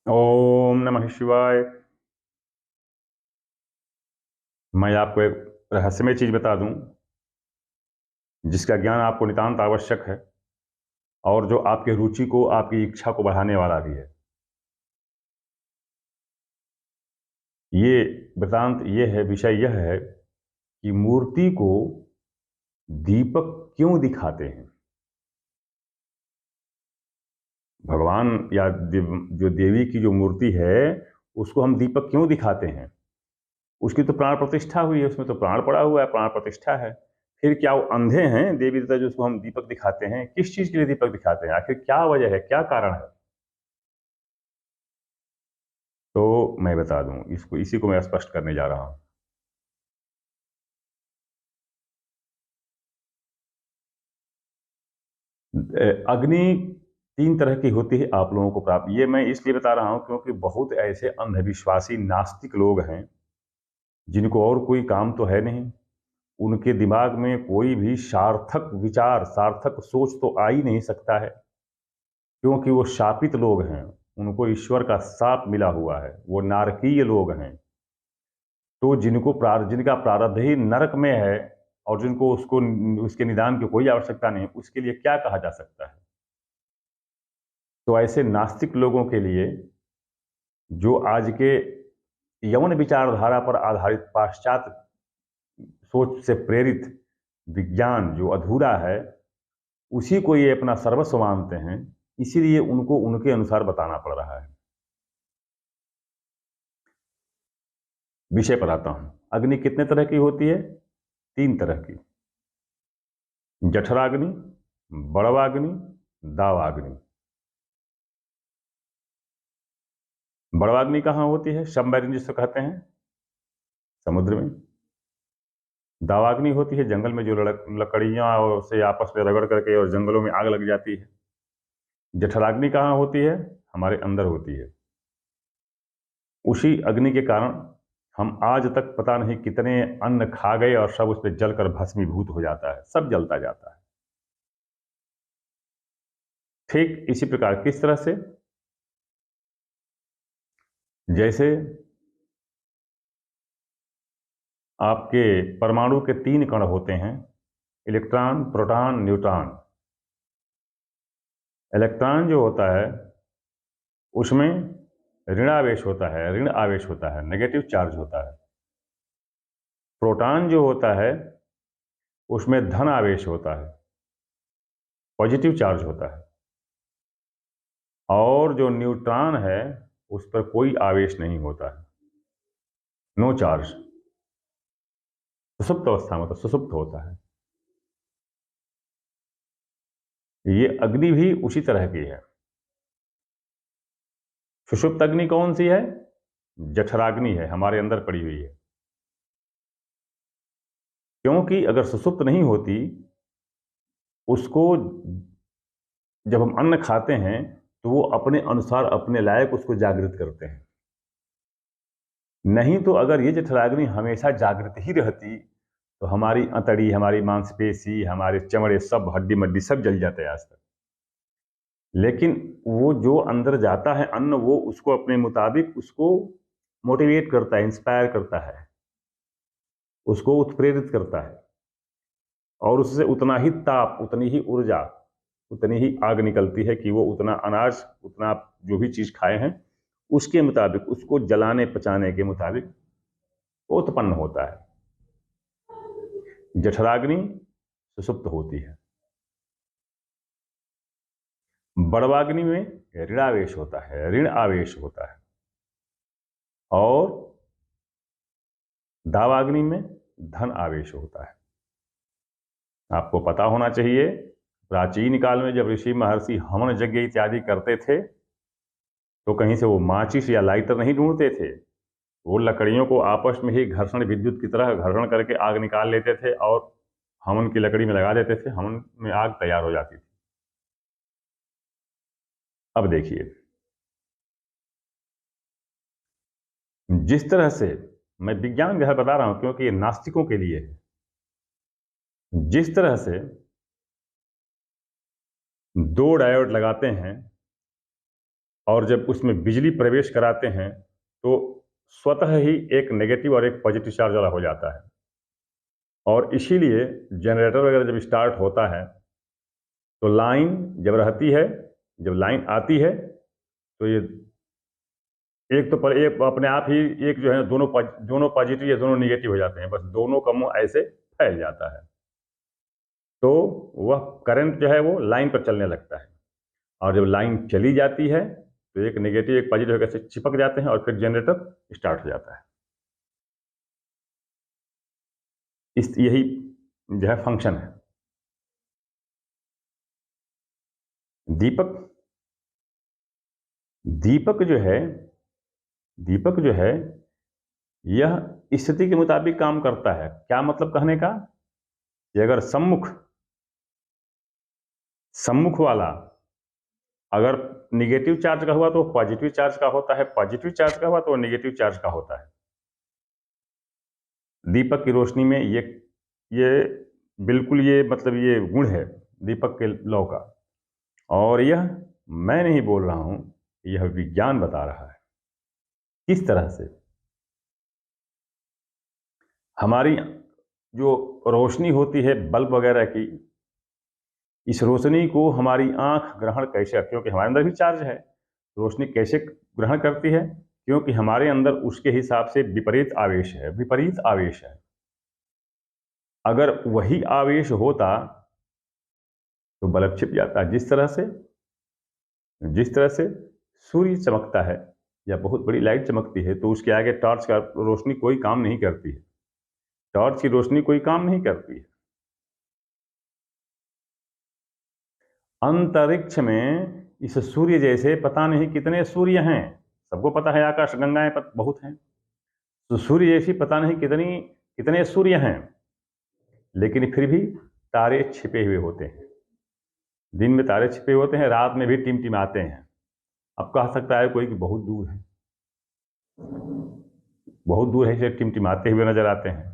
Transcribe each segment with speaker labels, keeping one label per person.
Speaker 1: ओम नमः शिवाय। मैं आपको एक रहस्यमय चीज बता दूं, जिसका ज्ञान आपको नितांत आवश्यक है और जो आपकी रुचि को, आपकी इच्छा को बढ़ाने वाला भी है। ये वृतांत ये है, विषय यह है कि मूर्ति को दीपक क्यों दिखाते हैं। भगवान या जो देवी की जो मूर्ति है, उसको हम दीपक क्यों दिखाते हैं। उसकी तो प्राण प्रतिष्ठा हुई है, उसमें तो प्राण पड़ा हुआ है, प्राण प्रतिष्ठा है। फिर क्या वो अंधे हैं देवी देवता जो उसको हम दीपक दिखाते हैं? किस चीज के लिए दीपक दिखाते हैं? आखिर क्या वजह है, क्या कारण है? तो मैं बता दूं, इसको इसी को मैं स्पष्ट करने जा रहा हूं। अग्नि तीन तरह की होती है आप लोगों को प्राप्त। ये मैं इसलिए बता रहा हूं क्योंकि बहुत ऐसे अंधविश्वासी नास्तिक लोग हैं जिनको और कोई काम तो है नहीं। उनके दिमाग में कोई भी सार्थक विचार, सार्थक सोच तो आ ही नहीं सकता है, क्योंकि वो शापित लोग हैं। उनको ईश्वर का शाप मिला हुआ है, वो नारकीय लोग हैं। तो जिनका प्रारब्ध ही नरक में है और जिनको उसको उसके निदान की कोई आवश्यकता नहीं, उसके लिए क्या कहा जा सकता है? तो ऐसे नास्तिक लोगों के लिए, जो आज के यवन विचारधारा पर आधारित पाश्चात्य सोच से प्रेरित विज्ञान जो अधूरा है, उसी को ये अपना सर्वस्व मानते हैं, इसीलिए उनको उनके अनुसार बताना पड़ रहा है। विषय पर आता हूं। अग्नि कितने तरह की होती है? तीन तरह की। जठराग्नि, बड़वाग्नि, दावाग्नि। बड़वाग्नि कहाँ होती है? सबमरीन जिसको कहते हैं, समुद्र में। दावाग्नि होती है जंगल में, जो लकड़ियां से आपस में रगड़ करके और जंगलों में आग लग जाती है। जठराग्नि कहाँ होती है? हमारे अंदर होती है। उसी अग्नि के कारण हम आज तक पता नहीं कितने अन्न खा गए और सब उस पर जलकर भस्मीभूत हो जाता है, सब जलता जाता है। ठीक इसी प्रकार किस तरह से? जैसे आपके परमाणु के तीन कण होते हैं, इलेक्ट्रॉन, प्रोटॉन, न्यूट्रॉन। इलेक्ट्रॉन जो होता है उसमें ऋण आवेश होता है, ऋण आवेश होता है, नेगेटिव चार्ज होता है। प्रोटॉन जो होता है उसमें धन आवेश होता है, पॉजिटिव चार्ज होता है। और जो न्यूट्रॉन है उस पर कोई आवेश नहीं होता है, नो चार्ज। सुसुप्त अवस्था में तो सुसुप्त होता है। ये अग्नि भी उसी तरह की है। सुषुप्त अग्नि कौन सी है? जठराग्नि है, हमारे अंदर पड़ी हुई है। क्योंकि अगर सुसुप्त नहीं होती, उसको जब हम अन्न खाते हैं तो वो अपने अनुसार, अपने लायक उसको जागृत करते हैं। नहीं तो अगर ये जठराग्नि हमेशा जागृत ही रहती तो हमारी अंतड़ी, हमारी मांसपेशी, हमारे चमड़े, सब हड्डी मड्डी सब जल जाते आज तक। लेकिन वो जो अंदर जाता है अन्न, वो उसको अपने मुताबिक उसको मोटिवेट करता है, इंस्पायर करता है, उसको उत्प्रेरित करता है। और उससे उतना ही ताप, उतनी ही ऊर्जा, उतनी ही आग निकलती है कि वो उतना अनाज, उतना आप जो भी चीज खाए हैं उसके मुताबिक, उसको जलाने पचाने के मुताबिक वो उत्पन्न होता है। जठराग्नि सुषुप्त होती है। बड़वाग्नि में ऋणावेश होता है, ऋण आवेश होता है। और दावाग्नि में धन आवेश होता है। आपको पता होना चाहिए, प्राचीन काल में जब ऋषि महर्षि हवन यज्ञ इत्यादि करते थे तो कहीं से वो माचिस या लाइटर नहीं ढूंढते थे। वो लकड़ियों को आपस में ही घर्षण विद्युत की तरह घर्षण करके आग निकाल लेते थे और हवन की लकड़ी में लगा देते थे, हवन में आग तैयार हो जाती थी। अब देखिए, जिस तरह से मैं विज्ञान जो है बता रहा हूं क्योंकि ये नास्तिकों के लिए है। जिस तरह से दो डायोड लगाते हैं और जब उसमें बिजली प्रवेश कराते हैं तो स्वतः ही एक नेगेटिव और एक पॉजिटिव चार्ज वाला हो जाता है। और इसीलिए जनरेटर वगैरह जब स्टार्ट होता है तो लाइन जब रहती है, जब लाइन आती है तो ये एक तो पर एक अपने आप ही एक जो है दोनों पॉजिटिव या दोनों नेगेटिव हो जाते हैं, बस दोनों का मुंह ऐसे फैल जाता है, तो वह करंट जो है वो लाइन पर चलने लगता है। और जब लाइन चली जाती है तो एक नेगेटिव एक पॉजिटिव कैसे चिपक जाते हैं और फिर जनरेटर स्टार्ट हो जाता है। इस यही जो है फंक्शन है। दीपक दीपक जो है दीपक जो है यह स्थिति के मुताबिक काम करता है। क्या मतलब कहने का कि अगर सम्मुख वाला अगर निगेटिव चार्ज का हुआ तो पॉजिटिव चार्ज का होता है, पॉजिटिव चार्ज का हुआ तो निगेटिव चार्ज का होता है। दीपक की रोशनी में ये बिल्कुल ये मतलब ये गुण है दीपक के लौ का। और यह मैं नहीं बोल रहा हूं, यह विज्ञान बता रहा है। किस तरह से हमारी जो रोशनी होती है बल्ब वगैरह की, इस रोशनी को हमारी आंख ग्रहण कैसे, क्योंकि हमारे अंदर भी चार्ज है, रोशनी कैसे ग्रहण करती है, क्योंकि हमारे अंदर उसके हिसाब से विपरीत आवेश है। अगर वही आवेश होता तो बल्ब छिप जाता। जिस तरह से सूर्य चमकता है या बहुत बड़ी लाइट चमकती है तो उसके आगे टॉर्च का रोशनी कोई काम नहीं करती है, टॉर्च की रोशनी कोई काम नहीं करती है। अंतरिक्ष में इस सूर्य जैसे पता नहीं कितने सूर्य हैं, सबको पता है आकाश गंगाएं बहुत हैं, तो सूर्य जैसी पता नहीं कितने सूर्य हैं, लेकिन फिर भी तारे छिपे हुए होते हैं। दिन में तारे छिपे होते हैं, रात में भी टिमटिमाते हैं। अब कह सकता है कोई कि बहुत दूर है, बहुत दूर है, इसे टिमटिमाते हुए नजर आते हैं।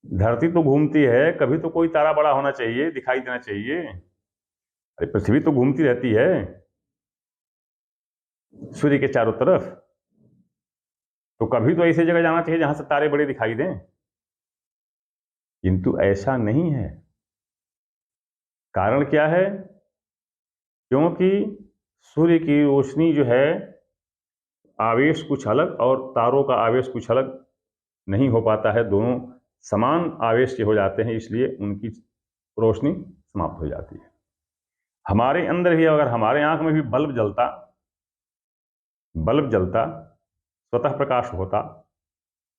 Speaker 1: धरती तो घूमती है, कभी तो कोई तारा बड़ा होना चाहिए, दिखाई देना चाहिए। अरे पृथ्वी तो घूमती रहती है सूर्य के चारों तरफ, तो कभी तो ऐसी जगह जाना चाहिए जहां से तारे बड़े दिखाई दें, किंतु ऐसा नहीं है। कारण क्या है? क्योंकि सूर्य की रोशनी जो है आवेश कुछ अलग और तारों का आवेश कुछ अलग नहीं हो पाता है, दोनों समान आवेश के हो जाते हैं, इसलिए उनकी रोशनी समाप्त हो जाती है। हमारे अंदर भी अगर हमारे आंख में भी बल्ब जलता स्वतः प्रकाश होता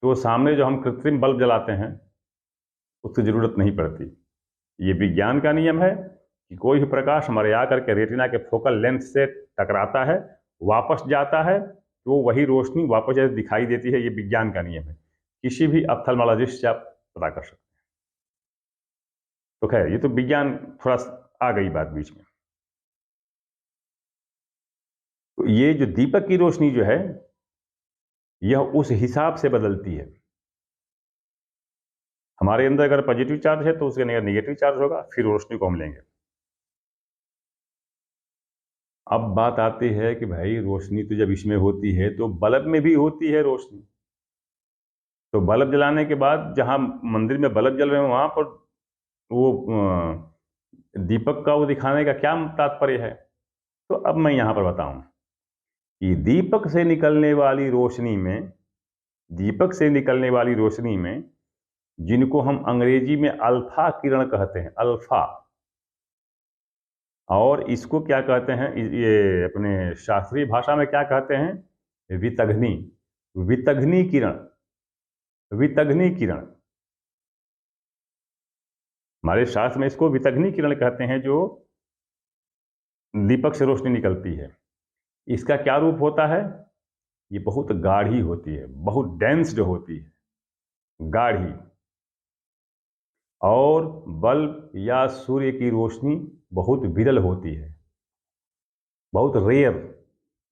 Speaker 1: तो सामने जो हम कृत्रिम बल्ब जलाते हैं उसकी जरूरत नहीं पड़ती। ये विज्ञान का नियम है कि कोई भी प्रकाश हमारे आकर के रेटिना के फोकल लेंथ से टकराता है, वापस जाता है, तो वही रोशनी वापस जैसे दिखाई देती है। ये विज्ञान का नियम है, किसी भी ऑप्थेल्मोलॉजिस्ट से आप पता कर सकते हैं। तो खैर ये तो विज्ञान थोड़ा आ गई बात बीच में। तो ये जो दीपक की रोशनी जो है यह उस हिसाब से बदलती है। हमारे अंदर अगर पॉजिटिव चार्ज है तो उसके अंदर नेगेटिव चार्ज होगा, फिर रोशनी को हम लेंगे। अब बात आती है कि भाई रोशनी तो जब इसमें होती है तो बल्ब में भी होती है रोशनी, तो बल्ब जलाने के बाद जहां मंदिर में बल्ब जल रहे हैं वहां पर वो दीपक का वो दिखाने का क्या तात्पर्य है? तो अब मैं यहां पर बताऊं कि दीपक से निकलने वाली रोशनी में जिनको हम अंग्रेजी में अल्फा किरण कहते हैं, अल्फा, और इसको क्या कहते हैं, ये अपने शास्त्रीय भाषा में क्या कहते हैं? वितघ्नी। वितघ्नी किरण, वितघ्नी किरण, हमारे शास्त्र में इसको वितघ्नी किरण कहते हैं, जो दीपक से रोशनी निकलती है। इसका क्या रूप होता है? ये बहुत गाढ़ी होती है, बहुत डेंस जो होती है, गाढ़ी। और बल्ब या सूर्य की रोशनी बहुत विरल होती है, बहुत रेयर,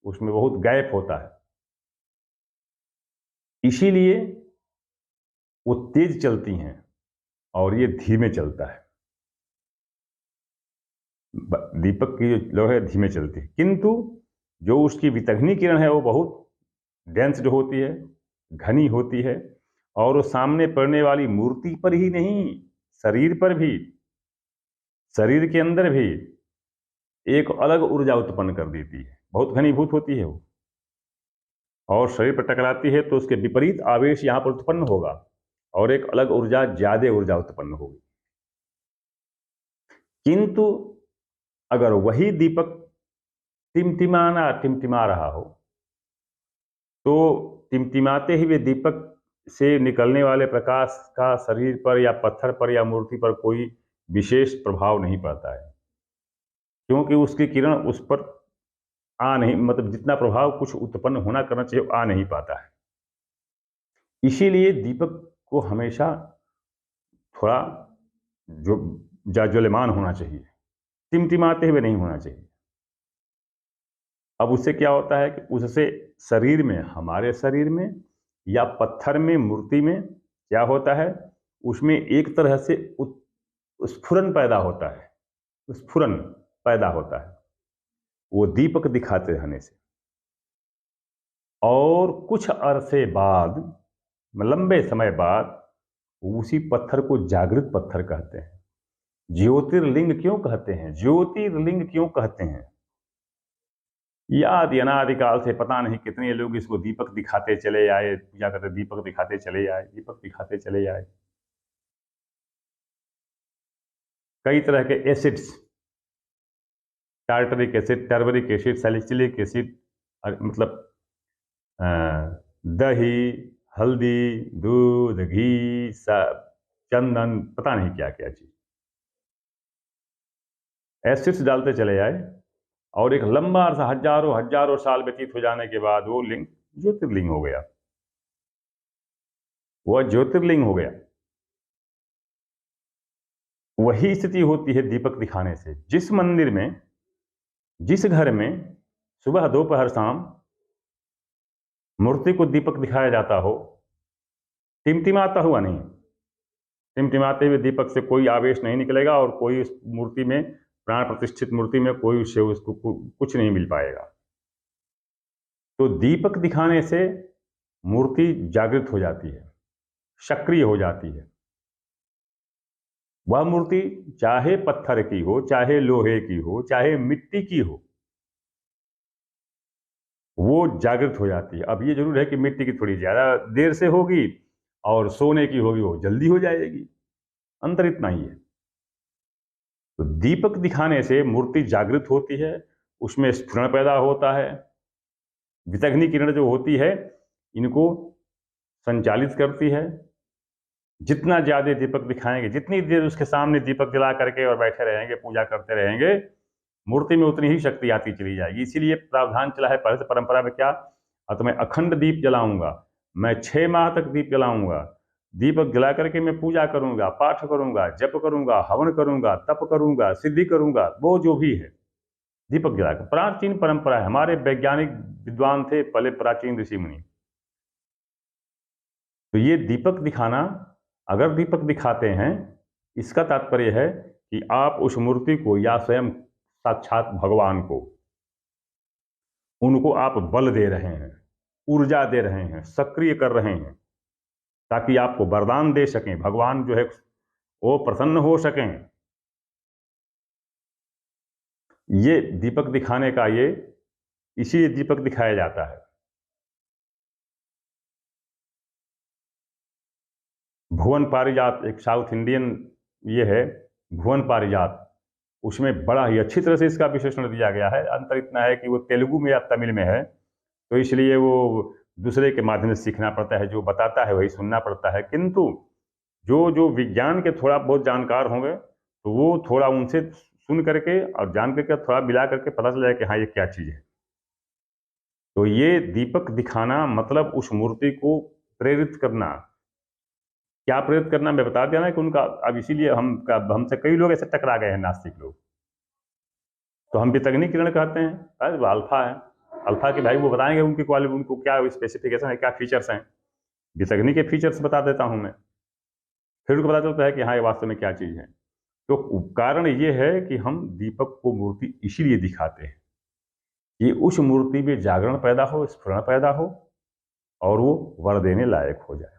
Speaker 1: उसमें बहुत गैप होता है, इसीलिए वो तेज चलती हैं और ये धीमे चलता है। दीपक की जो है धीमे चलती है, किंतु जो उसकी वितग्नि किरण है वो बहुत डेंस्ड होती है, घनी होती है, और वो सामने पड़ने वाली मूर्ति पर ही नहीं, शरीर पर भी, शरीर के अंदर भी एक अलग ऊर्जा उत्पन्न कर देती है, बहुत घनीभूत होती है वो, और शरीर पर टकराती है तो उसके विपरीत आवेश यहां पर उत्पन्न होगा और एक अलग ऊर्जा, ज्यादा ऊर्जा उत्पन्न होगी। किंतु अगर वही दीपक टिमटिमा रहा हो, तो टिमटिमाते हुए दीपक से निकलने वाले प्रकाश का शरीर पर या पत्थर पर या मूर्ति पर कोई विशेष प्रभाव नहीं पड़ता है, क्योंकि उसकी किरण उस पर आ नहीं, मतलब जितना प्रभाव कुछ उत्पन्न होना करना चाहिए आ नहीं पाता है। इसीलिए दीपक को हमेशा थोड़ा जो जाज्वल्यमान होना चाहिए, टिमटिमाते हुए नहीं होना चाहिए। अब उससे क्या होता है कि उससे शरीर में, हमारे शरीर में या पत्थर में, मूर्ति में क्या होता है, उसमें एक तरह से स्फुरन पैदा होता है, स्फुरन पैदा होता है वो दीपक दिखाते रहने से। और कुछ अरसे बाद, लंबे समय बाद, उसी पत्थर को जागृत पत्थर कहते हैं। ज्योतिर्लिंग क्यों कहते हैं, ज्योतिर्लिंग क्यों कहते हैं? याद अनादिकाल से पता नहीं कितने लोग इसको दीपक दिखाते चले आए, पूजा करते, दीपक दिखाते चले आए, दीपक दिखाते चले आए। कई तरह के acids, tartaric acid, turmeric acid, salicylic acid, मतलब दही, हल्दी, दूध, घी, सब, चंदन, पता नहीं क्या क्या चीज, एसिड्स डालते चले आए, और एक लंबा अरसा, हजारों हजारों साल व्यतीत हो जाने के बाद वो लिंग ज्योतिर्लिंग हो गया, वह ज्योतिर्लिंग हो गया। वही स्थिति होती है दीपक दिखाने से। जिस मंदिर में, जिस घर में सुबह दोपहर शाम मूर्ति को दीपक दिखाया जाता हो, टिमटिमाता हुआ नहीं, टिमटिमाते हुए दीपक से कोई आवेश नहीं निकलेगा और कोई उस मूर्ति में, प्राण प्रतिष्ठित मूर्ति में कोई उससे उसको कुछ नहीं मिल पाएगा। तो दीपक दिखाने से मूर्ति जागृत हो जाती है, सक्रिय हो जाती है। वह मूर्ति चाहे पत्थर की हो, चाहे लोहे की हो, चाहे मिट्टी की हो, वो जागृत हो जाती है। अब ये जरूर है कि मिट्टी की थोड़ी ज्यादा देर से होगी और सोने की होगी वो जल्दी हो जाएगी, अंतर इतना ही है। तो दीपक दिखाने से मूर्ति जागृत होती है, उसमें स्फुरण पैदा होता है, वितग्नि किरण जो होती है इनको संचालित करती है। जितना ज्यादा दीपक दिखाएंगे, जितनी देर उसके सामने दीपक जला करके और बैठे रहेंगे, पूजा करते रहेंगे, मूर्ति में उतनी ही शक्ति आती चली जाएगी। इसीलिए प्रावधान चला है पहले से परंपरा में, क्या, तो मैं अखंड दीप जलाऊंगा, मैं 6 माह तक दीप जलाऊंगा, दीपक जला करके मैं पूजा करूंगा, पाठ करूंगा, जप करूंगा, हवन करूंगा, तप करूंगा, सिद्धि करूंगा, वो जो भी है दीपक जलाकर। प्राचीन परंपरा है, हमारे वैज्ञानिक विद्वान थे पहले, प्राचीन ऋषि मुनि। तो ये दीपक दिखाना, अगर दीपक दिखाते हैं, इसका तात्पर्य है कि आप उस मूर्ति को या स्वयं साक्षात भगवान को, उनको आप बल दे रहे हैं, ऊर्जा दे रहे हैं, सक्रिय कर रहे हैं, ताकि आपको वरदान दे सकें, भगवान जो है वो प्रसन्न हो सकें। ये दीपक दिखाने का, ये इसी दीपक दिखाया जाता है। भुवन पारिजात एक साउथ इंडियन ये है, भुवन पारिजात, उसमें बड़ा ही अच्छी तरह से इसका विश्लेषण दिया गया है। अंतर इतना है कि वो तेलुगु में या तमिल में है, तो इसलिए वो दूसरे के माध्यम से सीखना पड़ता है, जो बताता है वही सुनना पड़ता है। किंतु जो जो विज्ञान के थोड़ा बहुत जानकार होंगे तो वो थोड़ा उनसे सुन करके और जान करके थोड़ा मिला करके पता चल जाए कि हाँ ये क्या चीज़ है। तो ये दीपक दिखाना मतलब उस मूर्ति को प्रेरित करना। क्या प्रेरित करना मैं बता दिया ना कि उनका, अब इसीलिए हमसे कई लोग ऐसे टकरा गए हैं, नास्तिक लोग। तो हम वितग्नि किरण कहते हैं, अरे वो अल्फा है, अल्फा के भाई वो बताएंगे उनकी क्वालिटी, उनको क्या स्पेसिफिकेशन है, क्या फीचर्स हैं। वितग्नि के फीचर्स बता देता हूं मैं, फिर उनको पता चलता है कि हाँ ये वास्तव में क्या चीज़ है। तो कारण ये है कि हम दीपक को मूर्ति इसीलिए दिखाते हैं कि उस मूर्ति में जागरण पैदा हो, स्फुरण पैदा हो और वो वर देने लायक हो जाए।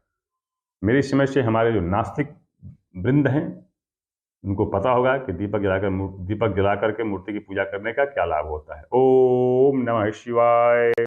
Speaker 1: मेरी समझ से हमारे जो नास्तिक वृंद हैं, उनको पता होगा कि दीपक जला करके मूर्ति की पूजा करने का क्या लाभ होता है। ओम नमः शिवाय।